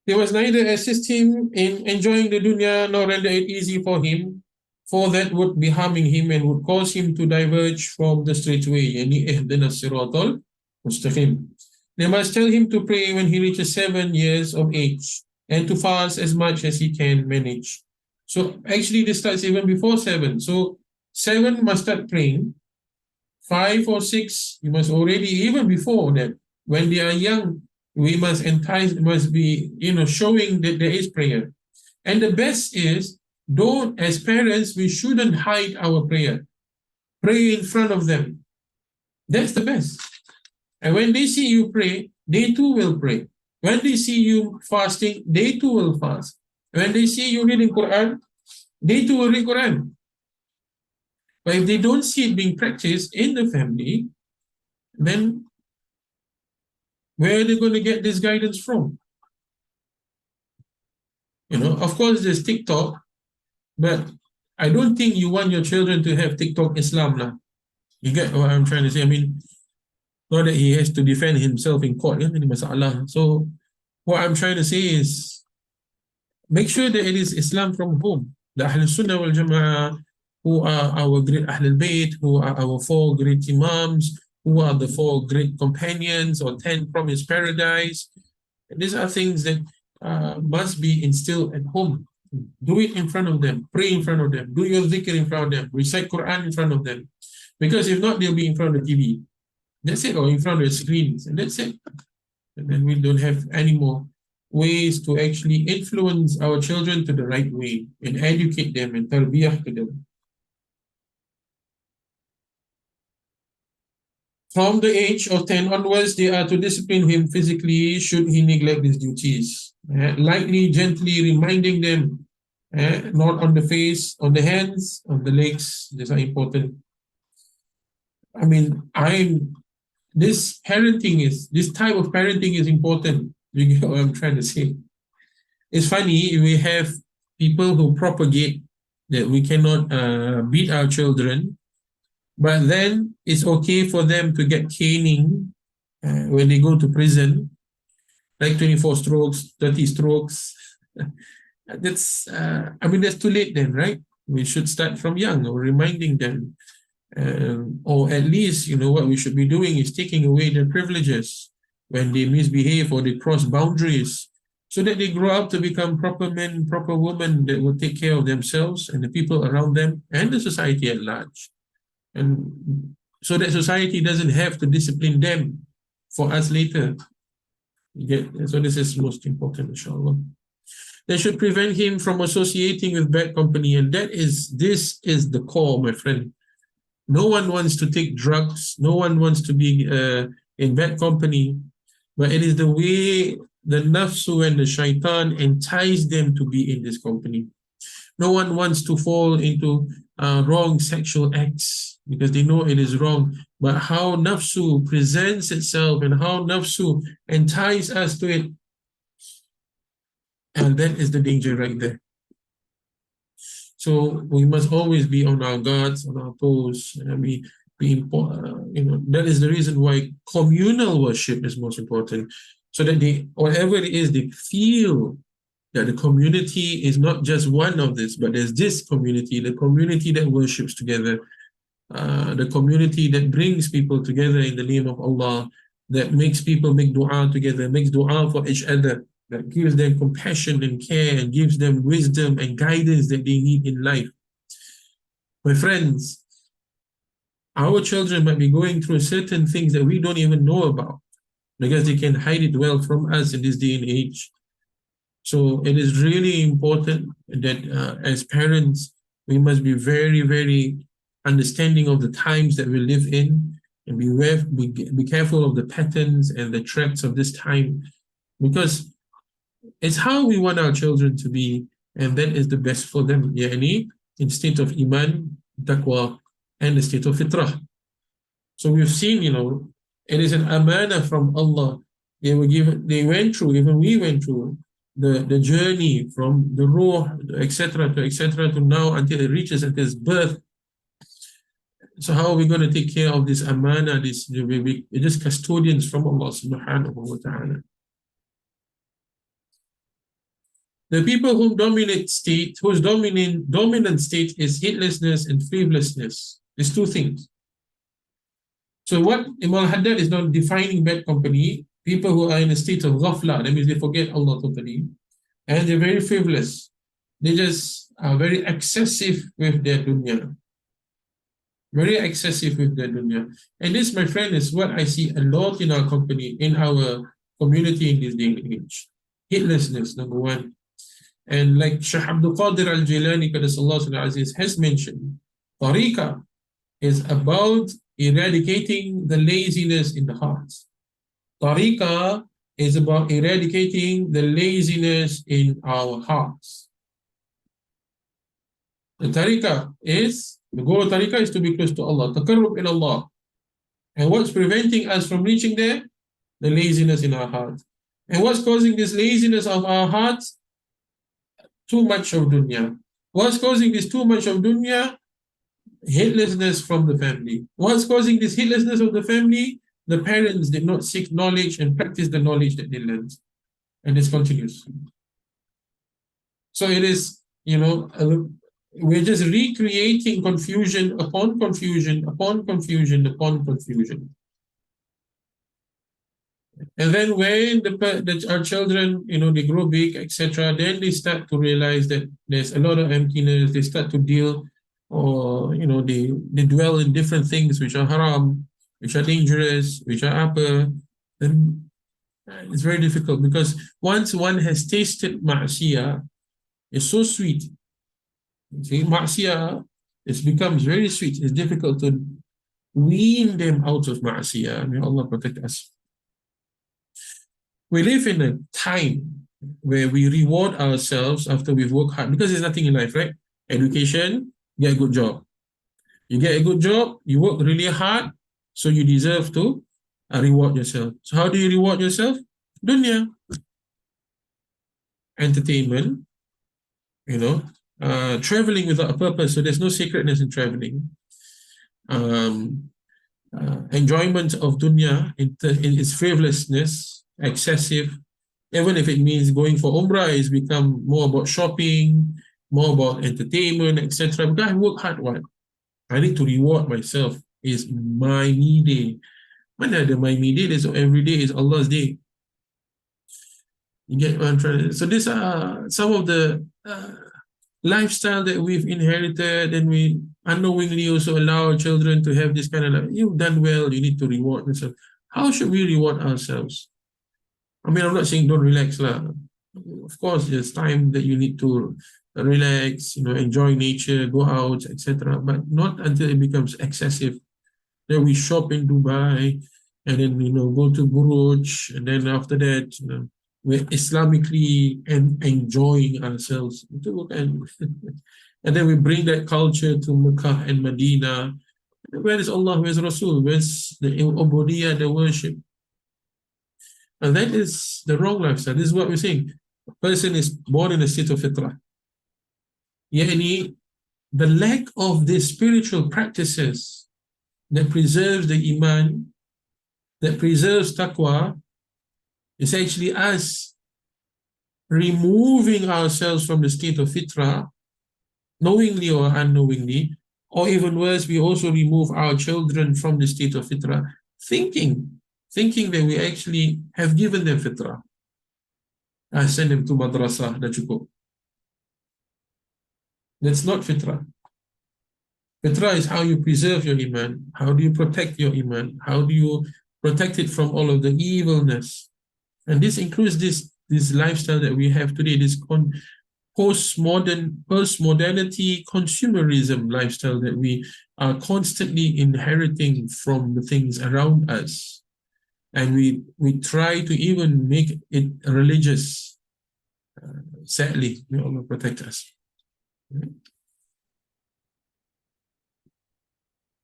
They must neither assist him in enjoying the dunya nor render it easy for him, for that would be harming him and would cause him to diverge from the straight way. Yani ihdina siratal mustaqim. They must tell him to pray when he reaches 7 years of age and to fast as much as he can manage. So actually this starts even before 7. So 7 must start praying. 5 or 6, you must already, even before that, when they are young, we must entice, must be, showing that there is prayer. And the best is, as parents, we shouldn't hide our prayer. Pray in front of them. That's the best. And when they see you pray, they too will pray. When they see you fasting, they too will fast. When they see you reading Quran, they too will read Quran. But if they don't see it being practiced in the family, then where are they going to get this guidance from? Of course, there's TikTok, but I don't think you want your children to have TikTok Islam. Lah. You get what I'm trying to say? I mean, not that he has to defend himself in court. So what I'm trying to say is make sure that it is Islam from home. The Ahl Sunnah wal Jama'ah, who are our great Ahlul Bayt, who are our 4 great Imams, who are the 4 great companions or 10 promised paradise. And these are things that must be instilled at home. Do it in front of them, pray in front of them, do your dhikr in front of them, recite Quran in front of them. Because if not, they'll be in front of the TV. That's it, or in front of the screens, and that's it. And then we don't have any more ways to actually influence our children to the right way and educate them and tarbiyah to them. From the age of 10 onwards, they are to discipline him physically should he neglect his duties. Lightly, gently reminding them, not on the face, on the hands, on the legs. These are important. I mean, this type of parenting is important. You get what I'm trying to say? It's funny, we have people who propagate that we cannot beat our children, but then it's okay for them to get caning when they go to prison, like 24 strokes, 30 strokes. I mean, that's too late then, right? We should start from young or reminding them. Or at least, what we should be doing is taking away their privileges when they misbehave or they cross boundaries so that they grow up to become proper men, proper women that will take care of themselves and the people around them and the society at large. And so that society doesn't have to discipline them for us later. So this is most important, inshallah. That should prevent him from associating with bad company. And this is the core, my friend. No one wants to take drugs. No one wants to be in bad company. But it is the way the nafsu and the shaitan entice them to be in this company. No one wants to fall into wrong sexual acts because they know it is wrong. But how nafsu presents itself and how nafsu entices us to it, and that is the danger right there. So we must always be on our guards, on our toes, and that is the reason why communal worship is most important. So that whatever it is, they feel that the community is not just one of this, but there's this community, the community that worships together, the community that brings people together in the name of Allah, that makes people make dua together, makes dua for each other, that gives them compassion and care and gives them wisdom and guidance that they need in life. My friends, our children might be going through certain things that we don't even know about because they can hide it well from us in this day and age. So it is really important that as parents, we must be very, very understanding of the times that we live in and be careful of the patterns and the threats of this time, because it's how we want our children to be, and that is the best for them, yani, in state of iman, taqwa, and the state of fitrah. So we've seen, it is an amana from Allah. They went through, even we went through the journey from the ruh, etc., to now until it reaches at its birth. So how are we going to take care of this amana, we're just custodians from Allah subhanahu wa ta'ala. The people whose dominant state is heedlessness and frivolousness. These two things. So what Imam Haddad is not defining bad company, people who are in a state of ghafla, that means they forget Allah totally, and they're very frivolous. They just are very excessive with their dunya. Very excessive with their dunya. And this, my friend, is what I see a lot in our company, in our community in this day and age. Heedlessness, number one. And like Shaykh Abdul Qadir al-Jilani has mentioned, tariqah is about eradicating the laziness in the heart. Tariqah is about eradicating the laziness in our hearts. The goal of tariqah is to be close to Allah, taqarrub ila Allah. And what's preventing us from reaching there? The laziness in our heart. And what's causing this laziness of our hearts? Too much of dunya. What's causing this too much of dunya? Heedlessness from the family. What's causing this heedlessness of the family? The parents did not seek knowledge and practice the knowledge that they learned. And this continues. So it is, we're just recreating confusion upon confusion upon confusion upon confusion. And then when our children, they grow big, etc., then they start to realize that there's a lot of emptiness. They start to deal, or they dwell in different things which are haram, which are dangerous, which are upper. Then it's very difficult, because once one has tasted ma'asiyah, it's so sweet. See, ma'asiyah, it becomes very sweet. It's difficult to wean them out of ma'asiyah. May Allah protect us. We live in a time where we reward ourselves after we've worked hard, because there's nothing in life, right? Education, get a good job. You get a good job, you work really hard, so you deserve to reward yourself. So how do you reward yourself? Dunya. entertainment, traveling without a purpose, so there's no sacredness in traveling. Enjoyment of dunya in its frivolousness, excessive, even if it means going for umrah, it's become more about shopping, more about entertainment, etc. Because I work hard, what? I need to reward myself. It's my me day. Mana ada my me day? So every day is Allah's day. You get what I'm trying to. So these are some of the lifestyle that we've inherited, and we unknowingly also allow our children to have this kind of like, you've done well, you need to reward yourself. How should we reward ourselves? I mean, I'm not saying don't relax lah. Of course, there's time that you need to relax, enjoy nature, go out, etc. But not until it becomes excessive. Then we shop in Dubai, and then go to Buruj, and then after that, we're Islamically and enjoying ourselves. And then we bring that culture to Mecca and Medina. Where is Allah? Where's Rasul? Where's the ubudiyah, the worship? And that is the wrong lifestyle. This is what we're saying. A person is born in a state of fitrah. Yani, the lack of the spiritual practices that preserves the iman, that preserves taqwa, is actually us removing ourselves from the state of fitrah, knowingly or unknowingly, or even worse, we also remove our children from the state of fitrah, thinking that we actually have given them fitrah. I send them to madrasah, dah cukup. That's not fitrah. Fitrah is how you preserve your iman, how do you protect your iman, how do you protect it from all of the evilness. And this includes this lifestyle that we have today, this postmodernity, consumerism lifestyle that we are constantly inheriting from the things around us. And we try to even make it religious. Sadly, may Allah protect us.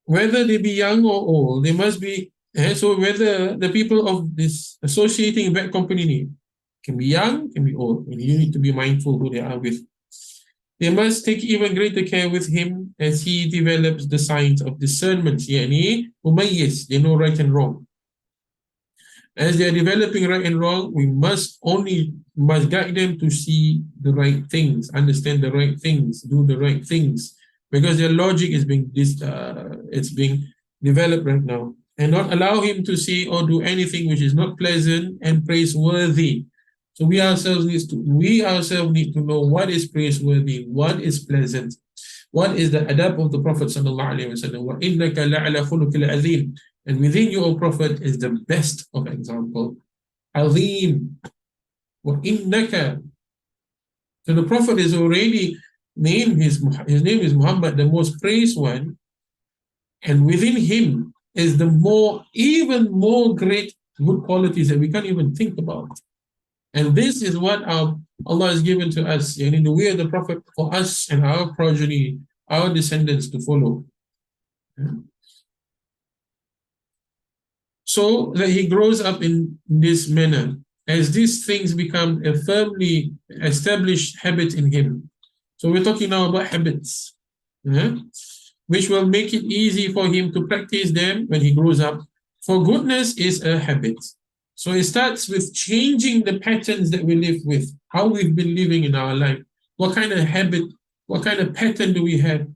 Whether they be young or old, they must be, so whether the people of this associating bad company can be young, can be old, and you need to be mindful who they are with. They must take even greater care with him as he develops the signs of discernment. Yani, umayyiz, they know right and wrong. As they are developing right and wrong, we must guide them to see the right things, understand the right things, do the right things, because their logic is being developed right now, and not allow him to see or do anything which is not pleasant and praiseworthy. So we ourselves need to know what is praiseworthy, what is pleasant, what is the adab of the Prophet sallallahu alaihi wasallam. Wa innaka la'ala khuluqil azim. And within you, O Prophet, is the best of example. Azim. Wa innaka. So the Prophet is already named, his name is Muhammad, the most praised one. And within him is even more great good qualities that we can't even think about. And this is what Allah has given to us, in the way of the Prophet, for us and our progeny, our descendants to follow. So that he grows up in this manner, as these things become a firmly established habit in him. So we're talking now about habits, which will make it easy for him to practice them when he grows up. For goodness is a habit. So it starts with changing the patterns that we live with, how we've been living in our life, what kind of habit, what kind of pattern do we have.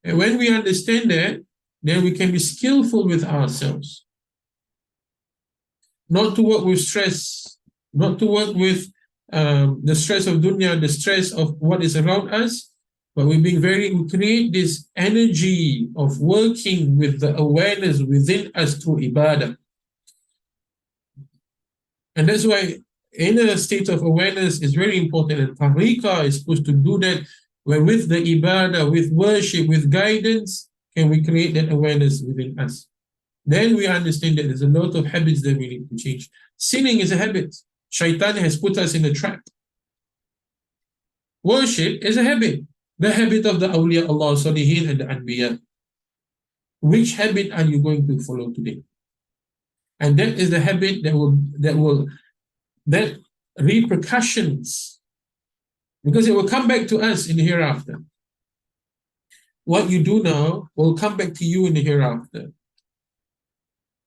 And when we understand that, then we can be skillful with ourselves. Not to work with stress, not to work with the stress of dunya, the stress of what is around us, but we create this energy of working with the awareness within us through ibadah. And that's why inner state of awareness is very important, and tariqah is supposed to do that, where with the ibadah, with worship, with guidance, can we create that awareness within us. Then we understand that there's a lot of habits that we need to change. Sinning is a habit. Shaitan has put us in a trap. Worship is a habit. The habit of the awliya Allah, salihin, and the anbiya. Which habit are you going to follow today? And that is the habit that repercussions because it will come back to us in the hereafter. What you do now will come back to you in the hereafter.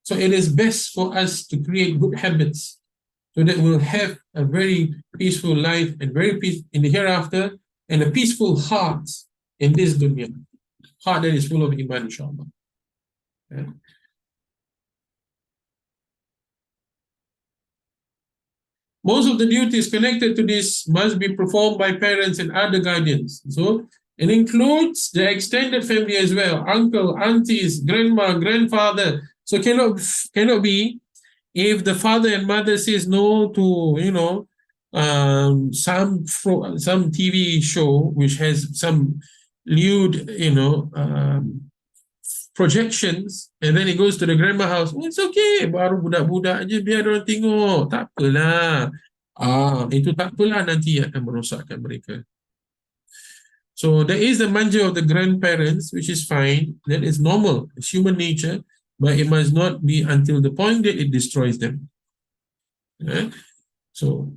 So it is best for us to create good habits so that we'll have a very peaceful life and very peace in the hereafter and a peaceful heart in this dunya. Heart that is full of iman, inshallah. Yeah. Most of the duties connected to this must be performed by parents and other guardians. So it includes the extended family as well, uncle, aunties, grandma, grandfather. So cannot be if the father and mother says no to some TV show which has some lewd projections, and then it goes to the grandma house. Oh, it's okay, baru budak-budak aja, biar orang tengok, tak apalah. Itu tak apalah, nanti akan merosakkan mereka. So there is the manja of the grandparents, which is fine. That is normal. It's human nature, but it must not be until the point that it destroys them. Yeah? So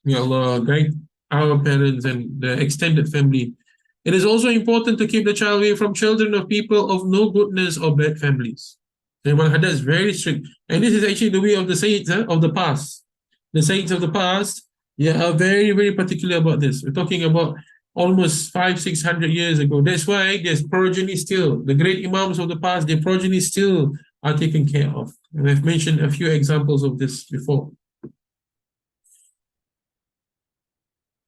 may Allah guide our parents and the extended family. It is also important to keep the child away from children of people of no goodness or bad families. The Imam Haddad is very strict. And this is actually the way of the Sayyids of the past. The Sayyids of the past, are very, very particular about this. We're talking about almost 500-600 years ago. That's why there's progeny still. The great Imams of the past, their progeny still are taken care of. And I've mentioned a few examples of this before.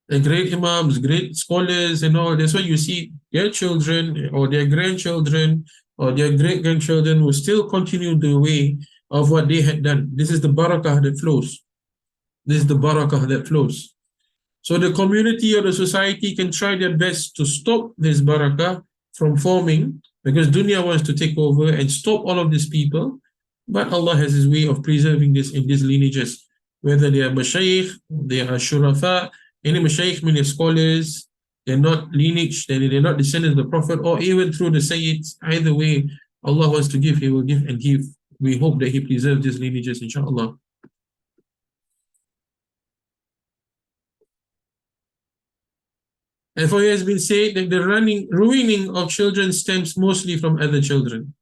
The great imams, great scholars and all, that's why you see their children or their grandchildren or their great-grandchildren will still continue the way of what they had done. This is the barakah that flows. This is the barakah that flows. So the community or the society can try their best to stop this barakah from forming, because dunya wants to take over and stop all of these people. But Allah has His way of preserving this in these lineages, whether they are mashayikh, they are shurafa. Any mashayikh meaning scholars, they're not lineage, they're not descendants of the Prophet, or even through the Sayyids. Either way, Allah wants to give, He will give and give. We hope that He preserves these lineages, inshallah. And for it has been said that the ruining of children stems mostly from other children.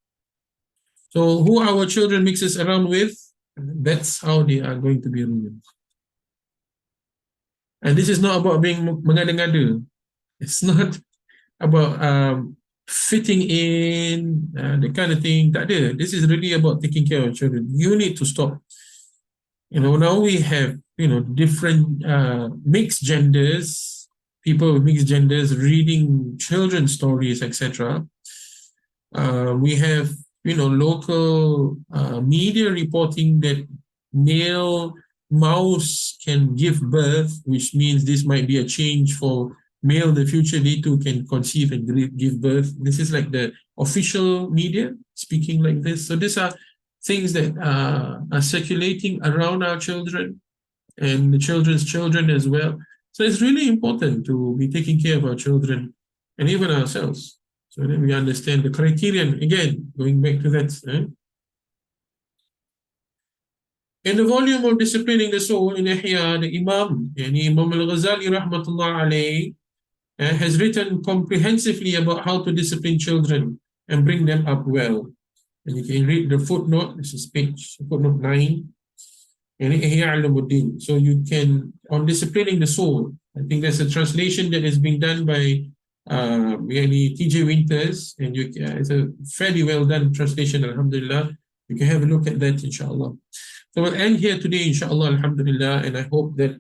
So who our children mixes around with, that's how they are going to be ruined. And this is not about being mengada-ngada. It's not about fitting in, the kind of thing. Tak ada. This is really about taking care of children. You need to stop. Now we have, different mixed genders, people with mixed genders reading children's stories, etc. We have, local media reporting that male mouse can give birth, which means this might be a change for male in the future. They too can conceive and give birth. This is like the official media speaking like this. So these are things that are circulating around our children and the children's children as well. So it's really important to be taking care of our children and even ourselves, so that we understand the criterion. Again, going back to that. In the volume of Disciplining the Soul in Ihya, the Imam al-Ghazali rahmatullah alayhi has written comprehensively about how to discipline children and bring them up well. And you can read the footnote. This is footnote 9. And Ihya al-Muddin. So you can, on disciplining the soul, I think there's a translation that is being done by T.J. Winters, and it's a fairly well done translation, alhamdulillah. You can have a look at that, inshallah. So we'll end here today, inshallah, alhamdulillah, and I hope that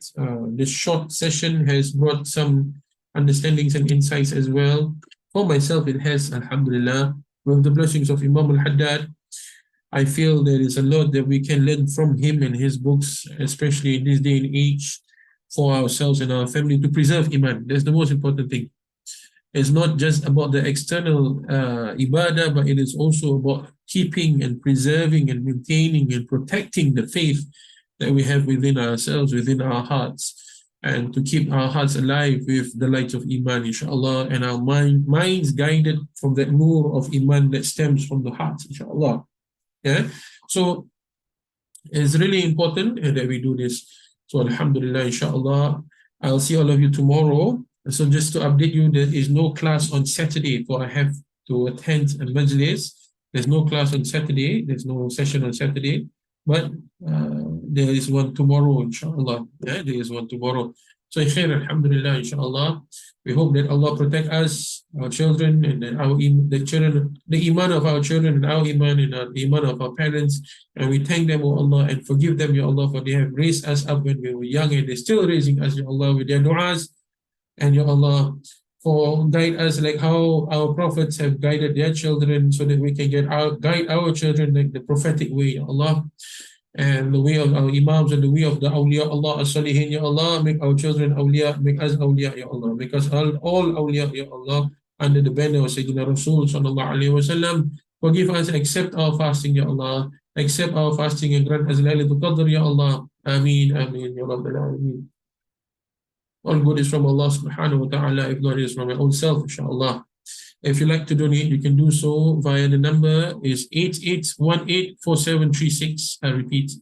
this short session has brought some understandings and insights as well. For myself, it has, alhamdulillah. With the blessings of Imam al-Haddad, I feel there is a lot that we can learn from him and his books, especially in this day and age, for ourselves and our family, to preserve Iman. That's the most important thing. It's not just about the external ibadah, but it is also about keeping and preserving and maintaining and protecting the faith that we have within ourselves, within our hearts, and to keep our hearts alive with the light of Iman, inshallah, and our minds guided from that nur of Iman that stems from the heart, inshallah. Yeah. So it's really important that we do this. So alhamdulillah, inshallah, I'll see all of you tomorrow. So just to update you, there is no class on Saturday, for I have to attend a majlis. There's no class on Saturday. There's no session on Saturday, but there is one tomorrow, inshallah. Yeah, there is one tomorrow. So, khair, alhamdulillah, inshallah. We hope that Allah protect us, our children, and then the children, the iman of our children, and our iman, and the iman of our parents. And we thank them, O Allah, and forgive them, Ya Allah, for they have raised us up when we were young, and they're still raising us, Ya Allah, with their du'as. And Ya Allah, for guide us like how our prophets have guided their children, so that we can guide our children like the prophetic way, Ya Allah, and the way of our imams and the way of the awliya Allah as-salihin, Ya Allah. Make our children awliya, make us awliya, Ya Allah, make us all awliya, Ya Allah, under the banner of Sayyidina Rasul sallallahu alaihi wasallam. Forgive us, accept our fasting, Ya Allah, accept our fasting, and grant us Laylatul Qadr, Ya Allah. Ameen, ameen, Ya Rabbil Alameen. All good is from Allah subhanahu wa ta'ala. If not, it is from my own self, inshallah. If you like to donate, you can do so via the number is 88184736. I repeat,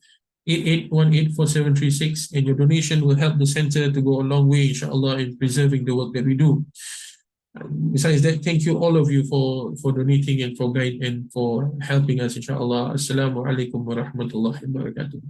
88184736. And your donation will help the center to go a long way, inshallah, in preserving the work that we do. Besides that, thank you all of you for donating and for guiding and for helping us, inshallah. Assalamu alaikum wa rahmatullahi wa barakatuh.